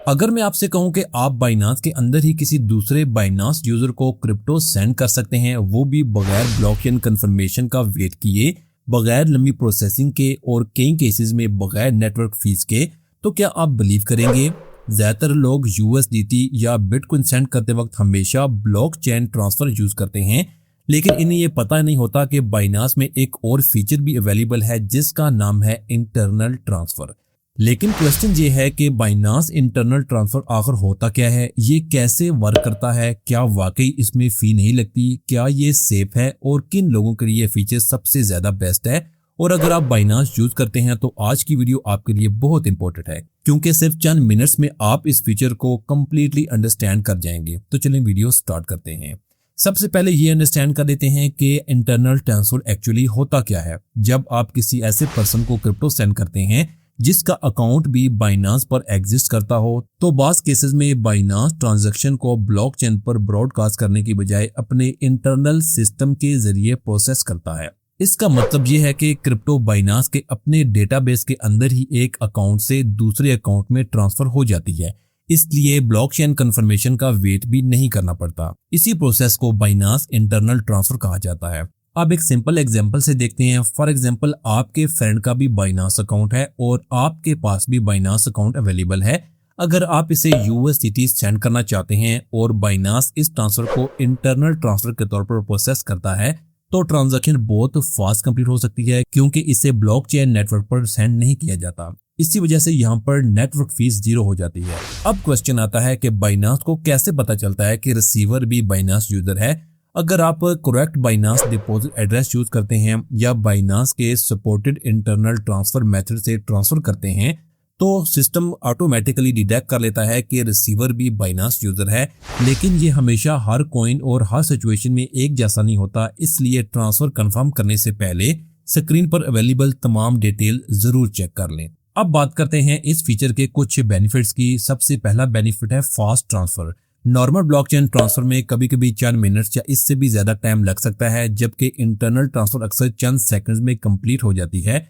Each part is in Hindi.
अगर मैं आपसे कहूं कि आप बाइनांस के अंदर ही किसी दूसरे बाइनांस यूजर को क्रिप्टो सेंड कर सकते हैं, वो भी बगैर ब्लॉकचेन कंफर्मेशन का वेट किए, बगैर लंबी प्रोसेसिंग के और कई केसेस में बगैर नेटवर्क फीस के, तो क्या आप बिलीव करेंगे? ज्यादातर लोग यूएसडीटी या बिटकॉइन सेंड करते वक्त हमेशा ब्लॉकचेन ट्रांसफर यूज करते हैं, लेकिन इन्हें ये पता नहीं होता कि बाइनांस में एक और फीचर भी अवेलेबल है जिसका नाम है इंटरनल ट्रांसफर। लेकिन क्वेश्चन ये है कि बाइनांस इंटरनल ट्रांसफर आखिर होता क्या है, ये कैसे वर्क करता है, क्या वाकई इसमें फी नहीं लगती, क्या ये सेफ है और किन लोगों के लिए फीचर सबसे ज्यादा बेस्ट है। और अगर आप बाइनांस यूज करते हैं तो आज की वीडियो आपके लिए बहुत इंपॉर्टेंट है, क्योंकि सिर्फ चंद मिनट्स में आप इस फीचर को कंप्लीटली अंडरस्टैंड कर जाएंगे। तो चलिए वीडियो स्टार्ट करते हैं। सबसे पहले ये अंडरस्टैंड कर लेते हैं कि इंटरनल ट्रांसफर एक्चुअली होता क्या है। जब आप किसी ऐसे पर्सन को क्रिप्टो सेंड करते हैं जिसका अकाउंट भी बाइनांस पर एग्जिस्ट करता हो, तो बास केसेस में बाइनांस ट्रांजैक्शन को ब्लॉकचेन पर ब्रॉडकास्ट करने की बजाय अपने इंटरनल सिस्टम के जरिए प्रोसेस करता है। इसका मतलब ये है कि क्रिप्टो बाइनांस के अपने डेटाबेस के अंदर ही एक अकाउंट से दूसरे अकाउंट में ट्रांसफर हो जाती है, इसलिए ब्लॉकचेन कंफर्मेशन का वेट भी नहीं करना पड़ता। इसी प्रोसेस को बाइनांस इंटरनल ट्रांसफर कहा जाता है। अब एक सिंपल एग्जांपल से देखते हैं। फॉर एग्जांपल, आपके फ्रेंड का भी बाइनांस अकाउंट है और आपके पास भी बाइनांस अकाउंट अवेलेबल है। अगर आप इसे यूएसडीटी सेंड करना चाहते हैं और बाइनांस इस ट्रांसफर को इंटरनल ट्रांसफर के तौर पर प्रोसेस करता है, तो ट्रांजैक्शन बहुत फास्ट कंप्लीट हो सकती है, क्योंकि इसे ब्लॉकचेन नेटवर्क पर सेंड नहीं किया जाता। इसी वजह से यहाँ पर नेटवर्क फीस 0 हो जाती है। अब क्वेश्चन आता है कि बाइनांस को कैसे पता चलता है कि रिसीवर भी बाइनांस यूजर है। अगर आप correct Binance deposit address use करते हैं या बाइनांस के सपोर्टेड इंटरनल ट्रांसफर मेथड से ट्रांसफर करते हैं, तो सिस्टम ऑटोमेटिकली डिटेक्ट कर लेता है कि रिसीवर भी बाइनांस यूजर है। लेकिन ये हमेशा हर कॉइन और हर सिचुएशन में एक जैसा नहीं होता, इसलिए ट्रांसफर कंफर्म करने से पहले स्क्रीन पर अवेलेबल तमाम डिटेल जरूर चेक कर लें। अब बात करते हैं इस फीचर के कुछ बेनिफिट्स की। सबसे पहला बेनिफिट है fast transfer. Normal blockchain transfer में कभी कभी चंद मिनट्स या इससे भी ज्यादा टाइम लग सकता है, जबकि इंटरनल ट्रांसफर अक्सर चंद सेकंड्स में कंप्लीट हो जाती है।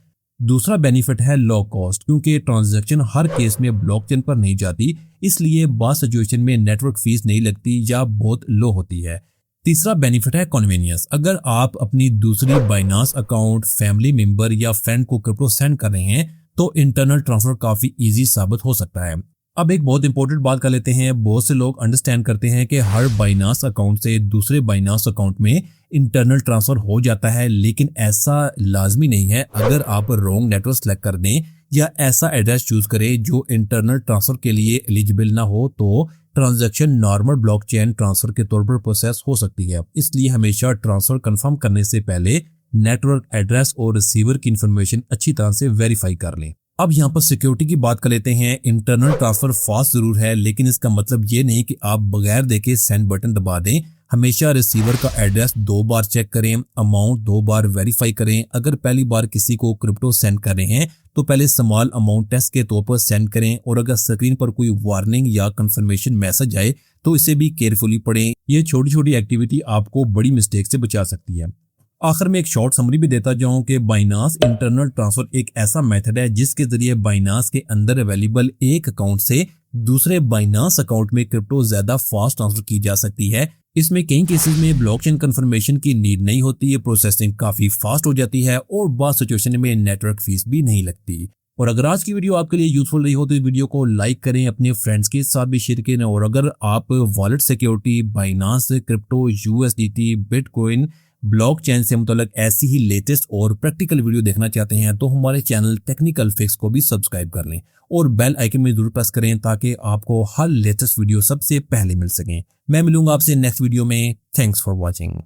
दूसरा बेनिफिट है लो कॉस्ट, क्योंकि ट्रांजैक्शन हर केस में ब्लॉकचेन पर नहीं जाती, इसलिए बाद सिचुएशन में नेटवर्क फीस नहीं लगती या बहुत लो होती है। तीसरा बेनिफिट है कन्वीनियंस। अगर आप अपनी दूसरी बाइनांस अकाउंट, फैमिली मेंबर या फ्रेंड को क्रिप्टो सेंड कर रहे हैं, तो इंटरनल ट्रांसफर काफी इजी साबित हो सकता है। अब एक बहुत इंपॉर्टेंट बात कर लेते हैं। बहुत से लोग अंडरस्टैंड करते हैं कि हर बाइनांस अकाउंट से दूसरे बाइनांस अकाउंट में इंटरनल ट्रांसफर हो जाता है, लेकिन ऐसा लाजमी नहीं है। अगर आप रॉन्ग नेटवर्क सेलेक्ट कर दें या ऐसा एड्रेस चूज करें जो इंटरनल ट्रांसफर के लिए एलिजिबल ना हो, तो ट्रांजैक्शन नॉर्मल ब्लॉकचेन ट्रांसफर के तौर पर प्रोसेस हो सकती है। इसलिए हमेशा ट्रांसफर कंफर्म करने से पहले नेटवर्क एड्रेस और रिसीवर की इंफॉर्मेशन अच्छी तरह से वेरीफाई कर लें। अब यहाँ पर सिक्योरिटी की बात कर लेते हैं। इंटरनल ट्रांसफर फास्ट जरूर है, लेकिन इसका मतलब ये नहीं कि आप बगैर देखे सेंड बटन दबा दें। हमेशा रिसीवर का एड्रेस 2 बार चेक करें, अमाउंट 2 बार वेरीफाई करें। अगर पहली बार किसी को क्रिप्टो सेंड कर रहे हैं तो पहले स्मॉल अमाउंट टेस्ट के तौर पर सेंड करें, और अगर स्क्रीन पर कोई वार्निंग या कंफर्मेशन मैसेज आए तो इसे भी केयरफुली पढ़ें। ये छोटी छोटी एक्टिविटी आपको बड़ी मिस्टेक से बचा सकती है। आखिर में एक शॉर्ट समरी भी देता जाऊं कि बाइनांस इंटरनल ट्रांसफर एक ऐसा मेथड है जिसके जरिए बाइनांस के अंदर अवेलेबल एक अकाउंट से दूसरे बाइनांस अकाउंट में क्रिप्टो ज्यादा फास्ट ट्रांसफर की जा सकती है। इसमें कई केसेस में ब्लॉकचेन कंफर्मेशन की नीड नहीं होती है, प्रोसेसिंग काफी फास्ट हो जाती है और बाद सिचुएशन में नेटवर्क फीस भी नहीं लगती। और अगर आज की वीडियो आपके लिए यूजफुल रही हो तो इस वीडियो को लाइक करें, अपने फ्रेंड्स के साथ भी शेयर करें। और अगर आप wallet security, Binance, crypto, USDT, bitcoin, blockchain से मुताल्लिक ऐसी ही लेटेस्ट और प्रैक्टिकल वीडियो देखना चाहते हैं तो हमारे चैनल टेक्निकल फिक्स को भी सब्सक्राइब कर लें और बेल आइकन में जरूर प्रेस करें ताकि आपको हर लेटेस्ट वीडियो सबसे पहले मिल सके। मैं मिलूंगा आपसे नेक्स्ट वीडियो में। Thanks for watching.